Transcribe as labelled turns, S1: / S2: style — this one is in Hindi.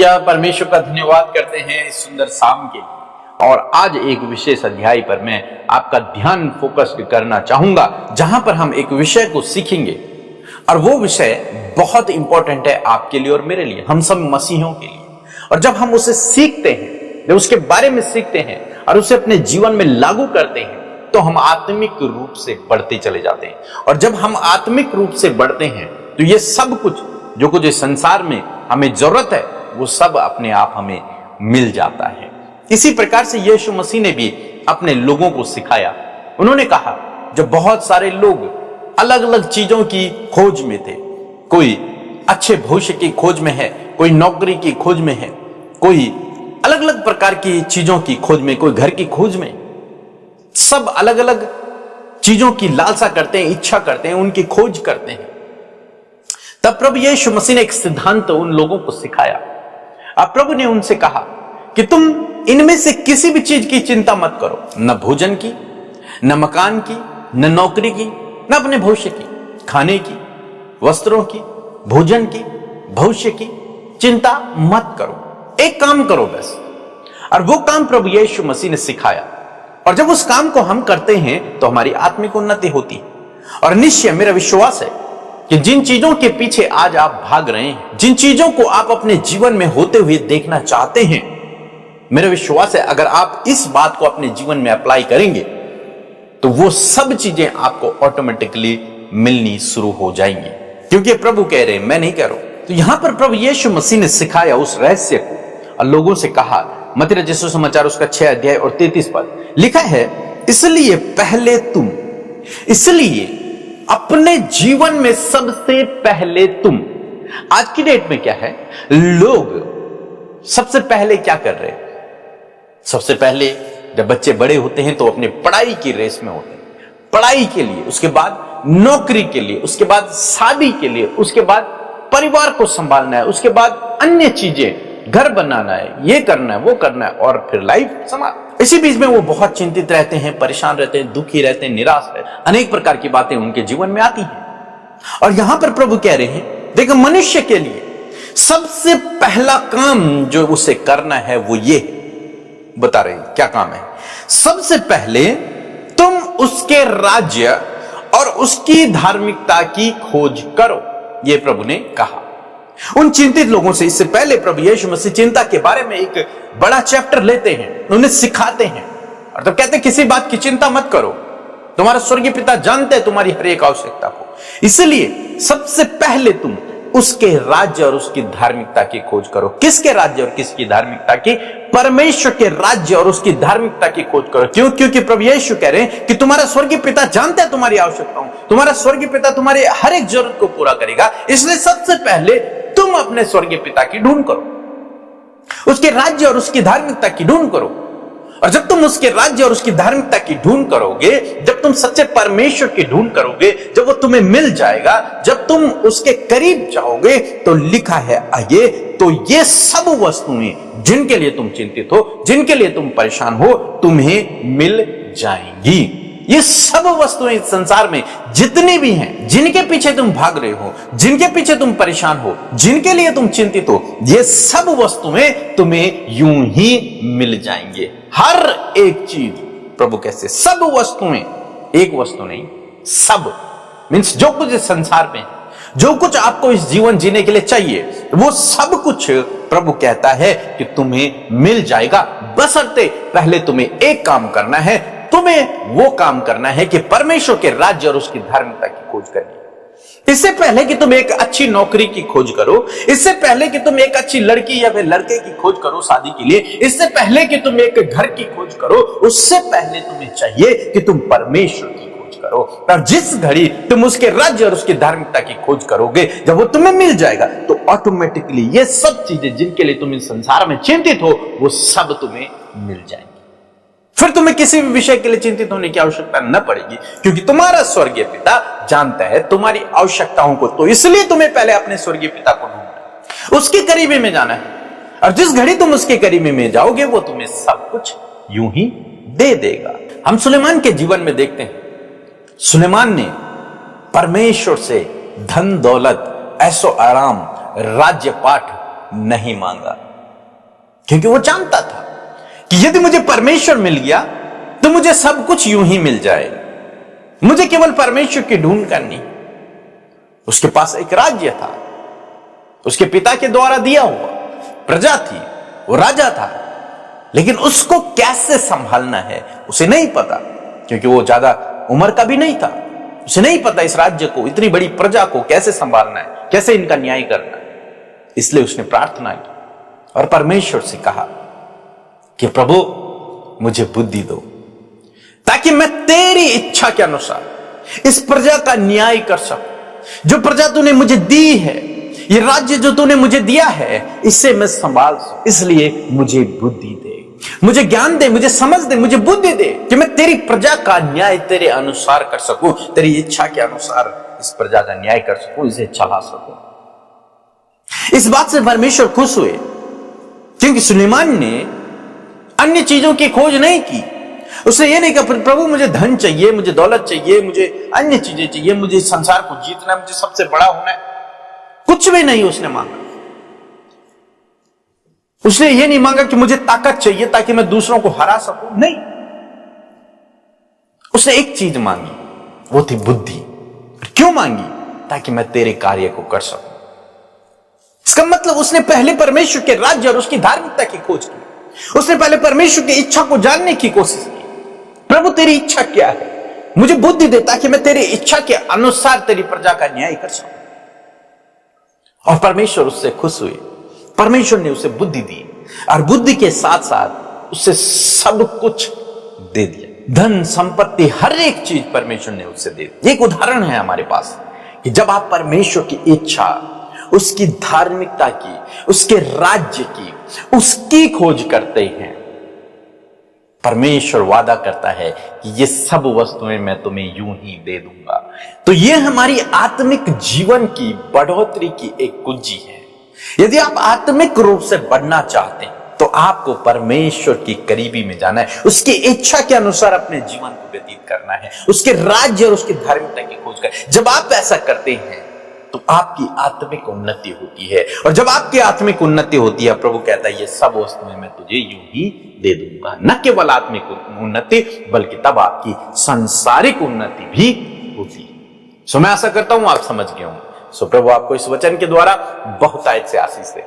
S1: हालेलुया। परमेश्वर का धन्यवाद करते हैं इस सुंदर शाम के लिए। और आज एक विशेष अध्याय पर मैं आपका ध्यान फोकस करना चाहूंगा, जहां पर हम एक विषय को सीखेंगे और वो विषय बहुत इंपॉर्टेंट है आपके लिए और मेरे लिए, हम सब मसीहियों के लिए। और जब हम उसे सीखते हैं, जब उसके बारे में सीखते हैं और उसे अपने जीवन में लागू करते हैं, तो हम आत्मिक रूप से बढ़ते चले जाते हैं। और जब हम आत्मिक रूप से बढ़ते हैं तो ये सब कुछ जो कुछ इस संसार में हमें जरूरत है वो सब अपने आप हमें मिल जाता है। इसी प्रकार से यीशु मसीह ने भी अपने लोगों को सिखाया। उन्होंने कहा, जब बहुत सारे लोग अलग अलग चीजों की खोज में थे, कोई अच्छे भविष्य की खोज में है, कोई नौकरी की खोज में है, कोई अलग अलग प्रकार की चीजों की खोज में, कोई घर की खोज में, सब अलग अलग चीजों की लालसा करते हैं, इच्छा करते हैं, उनकी खोज करते हैं। तब प्रभु यीशु मसीह ने एक सिद्धांत उन लोगों को सिखाया। अब प्रभु ने उनसे कहा कि तुम इनमें से किसी भी चीज की चिंता मत करो, न भोजन की, न मकान की, न नौकरी की, न अपने भविष्य की, खाने की, वस्त्रों की, भोजन की, भविष्य की चिंता मत करो। एक काम करो बस। और वो काम प्रभु यीशु मसीह ने सिखाया। और जब उस काम को हम करते हैं तो हमारी आत्मिक उन्नति होती है। और निश्चय मेरा विश्वास है कि जिन चीजों के पीछे आज आप भाग रहे हैं, जिन चीजों को आप अपने जीवन में होते हुए देखना चाहते हैं, मेरा विश्वास है अगर आप इस बात को अपने जीवन में अप्लाई करेंगे तो वो सब चीजें आपको ऑटोमेटिकली मिलनी शुरू हो जाएंगी। क्योंकि प्रभु कह रहे हैं, मैं नहीं कह रहा हूं। तो यहां पर प्रभु यीशु मसीह ने सिखाया उस रहस्य को और लोगों से कहा। मत्ती रचित सुसमाचार उसका 6 अध्याय और 33 पद लिखा है, इसलिए पहले तुम, इसलिए अपने जीवन में सबसे पहले तुम। आज की डेट में क्या है, लोग सबसे पहले क्या कर रहे हैं? सबसे पहले जब बच्चे बड़े होते हैं तो अपने पढ़ाई की रेस में होते हैं, पढ़ाई के लिए, उसके बाद नौकरी के लिए, उसके बाद शादी के लिए, उसके बाद परिवार को संभालना है, उसके बाद अन्य चीजें, घर बनाना है, ये करना है, वो करना है, और फिर लाइफ समाप्त। इसी बीच में वो बहुत चिंतित रहते हैं, परेशान रहते हैं, दुखी रहते हैं, निराश रहते हैं, अनेक प्रकार की बातें उनके जीवन में आती हैं। और यहां पर प्रभु कह रहे हैं, देखो मनुष्य के लिए सबसे पहला काम जो उसे करना है वो ये है। बता रहे हैं क्या काम है? सबसे पहले तुम उसके राज्य और उसकी धार्मिकता की खोज करो, ये प्रभु ने कहा उन चिंतित लोगों से। इससे पहले प्रभु यीशु मसीह चिंता के बारे में एक बड़ा चैप्टर लेते हैं, उन्हें सिखाते हैं और तब कहते हैं किसी बात की चिंता मत करो, तुम्हारा स्वर्गीय पिता जानते हैं तुम्हारी हर एक आवश्यकता को। इसलिए सबसे पहले तुम उसके राज्य और उसकी धार्मिकता की खोज करो। किसके राज्य और किसकी धार्मिकता की? परमेश्वर के राज्य और उसकी धार्मिकता की खोज करो। क्यों? क्योंकि प्रभु यीशु कह रहे हैं कि तुम्हारा स्वर्गीय पिता जानता है तुम्हारी आवश्यकताओं, तुम्हारा स्वर्गीय पिता तुम्हारे हर एक जरूरत को पूरा करेगा। इसलिए सबसे पहले तुम अपने स्वर्गीय पिता की ढूंढ करो, उसके राज्य और उसकी धार्मिकता की ढूंढ करो। और जब तुम उसके राज्य और उसकी धार्मिकता की ढूंढ करोगे, जब तुम सच्चे परमेश्वर की ढूंढ करोगे, जब वो तुम्हें मिल जाएगा, जब तुम उसके करीब जाओगे, तो लिखा है आगे, तो ये सब वस्तुएं जिनके लिए तुम चिंतित हो, जिनके लिए तुम परेशान हो, तुम्हें मिल जाएंगी। ये सब वस्तुएं इस संसार में जितनी भी हैं, जिनके पीछे तुम भाग रहे हो, जिनके पीछे तुम परेशान हो, जिनके लिए तुम चिंतित हो, ये सब वस्तुएं तुम्हें यूं ही मिल जाएंगे। हर एक चीज, प्रभु कैसे सब वस्तुएं, एक वस्तु नहीं, सब मीन्स जो कुछ इस संसार में, जो कुछ आपको इस जीवन जीने के लिए चाहिए, वो सब कुछ प्रभु कहता है कि तुम्हें मिल जाएगा। बशर्ते पहले तुम्हें एक काम करना है, तुम्हें वो काम करना है कि परमेश्वर के राज्य और उसकी धार्मिकता की खोज करनी है। इससे पहले कि तुम एक अच्छी नौकरी की खोज करो, इससे पहले कि तुम एक अच्छी लड़की या फिर लड़के की खोज करो शादी के लिए, इससे पहले कि तुम एक घर की खोज करो, उससे पहले तुम्हें चाहिए कि तुम परमेश्वर की खोज करो। और जिस घड़ी तुम उसके राज्य और उसकी धार्मिकता की खोज करोगे, जब वो तुम्हें मिल जाएगा, तो ऑटोमेटिकली ये सब चीजें जिनके लिए तुम इस संसार में चिंतित हो, वो सब तुम्हें मिल जाएंगी। फिर तुम्हें किसी भी विषय के लिए चिंतित होने की आवश्यकता न पड़ेगी, क्योंकि तुम्हारा स्वर्गीय पिता जानता है तुम्हारी आवश्यकताओं को। तो इसलिए तुम्हें पहले अपने स्वर्गीय पिता को ढूंढना है, उसके करीबी में जाना है। और जिस घड़ी तुम उसके करीबी में जाओगे, वो तुम्हें सब कुछ यूं ही दे देगा। हम सुलेमान के जीवन में देखते हैं, सुलेमान ने परमेश्वर से धन दौलत, ऐशो आराम, राज्य पाठ नहीं मांगा। क्योंकि वो जानता था कि यदि मुझे परमेश्वर मिल गया तो मुझे सब कुछ यूं ही मिल जाएगा। मुझे केवल परमेश्वर की ढूंढ करनी। उसके पास एक राज्य था, उसके पिता के द्वारा दिया हुआ प्रजा थी, वो राजा था, लेकिन उसको कैसे संभालना है उसे नहीं पता, क्योंकि वो ज्यादा उम्र का भी नहीं था। उसे नहीं पता इस राज्य को, इतनी बड़ी प्रजा को कैसे संभालना है, कैसे इनका न्याय करना है। इसलिए उसने प्रार्थना की और परमेश्वर से कहा कि प्रभु मुझे बुद्धि दो, ताकि मैं तेरी इच्छा के अनुसार इस प्रजा का न्याय कर सकूं। जो प्रजा तूने मुझे दी है, ये राज्य जो तूने मुझे दिया है, इसे मैं संभाल सकूं। इसलिए मुझे बुद्धि दे, मुझे ज्ञान दे, मुझे समझ दे, मुझे बुद्धि दे कि मैं तेरी प्रजा का न्याय तेरे अनुसार कर सकूं, तेरी इच्छा के अनुसार इस प्रजा का न्याय कर सकूं, इसे चला सकूं। इस बात से परमेश्वर खुश हुए, क्योंकि सुलेमान ने अन्य चीजों की खोज नहीं की। उसने ये नहीं कहा प्रभु मुझे धन चाहिए, मुझे दौलत चाहिए, मुझे अन्य चीजें चाहिए, मुझे संसार को जीतना, मुझे सबसे बड़ा होना है। कुछ भी नहीं उसने मांगा। उसने ये नहीं मांगा कि मुझे ताकत चाहिए ताकि मैं दूसरों को हरा सकूं, नहीं। उसने एक चीज मांगी, वो थी बुद्धि। क्यों मांगी? ताकि मैं तेरे कार्य को कर सकूं। इसका मतलब उसने पहले परमेश्वर के राज्य और उसकी धार्मिकता की खोज की। उसने पहले परमेश्वर की इच्छा को जानने की कोशिश की। प्रभु तेरी इच्छा क्या है, मुझे बुद्धि दे ताकि मैं तेरी इच्छा के अनुसार तेरी प्रजा का न्याय कर सकूं। और परमेश्वर उससे खुश हुए। परमेश्वर ने उसे बुद्धि दी और बुद्धि के साथ साथ उसे सब कुछ दे दिया। धन संपत्ति हर एक चीज परमेश्वर ने उससे दे दी। एक उदाहरण है हमारे पास कि जब आप परमेश्वर की इच्छा, उसकी धार्मिकता की, उसके राज्य की, उसकी खोज करते हैं, परमेश्वर वादा करता है कि ये सब वस्तुएं मैं तुम्हें यूं ही दे दूंगा। तो ये हमारी आत्मिक जीवन की बढ़ोतरी की एक कुंजी है। यदि आप आत्मिक रूप से बढ़ना चाहते हैं तो आपको परमेश्वर की करीबी में जाना है, उसकी इच्छा के अनुसार अपने जीवन को व्यतीत करना है, उसके राज्य और उसकी धार्मिकता की खोज कर। जब आप ऐसा करते हैं तो आपकी आत्मिक उन्नति होती है, और जब आपकी आत्मिक उन्नति होती है, प्रभु कहता है ये सब वस्तुएं मैं तुझे यूं ही दे दूंगा। न केवल आत्मिक उन्नति बल्कि तब आपकी सांसारिक उन्नति भी होती है। सो मैं आशा करता हूं आप समझ गए होंगे। सो प्रभु आपको इस वचन के द्वारा बहुतायत से आशीष दे।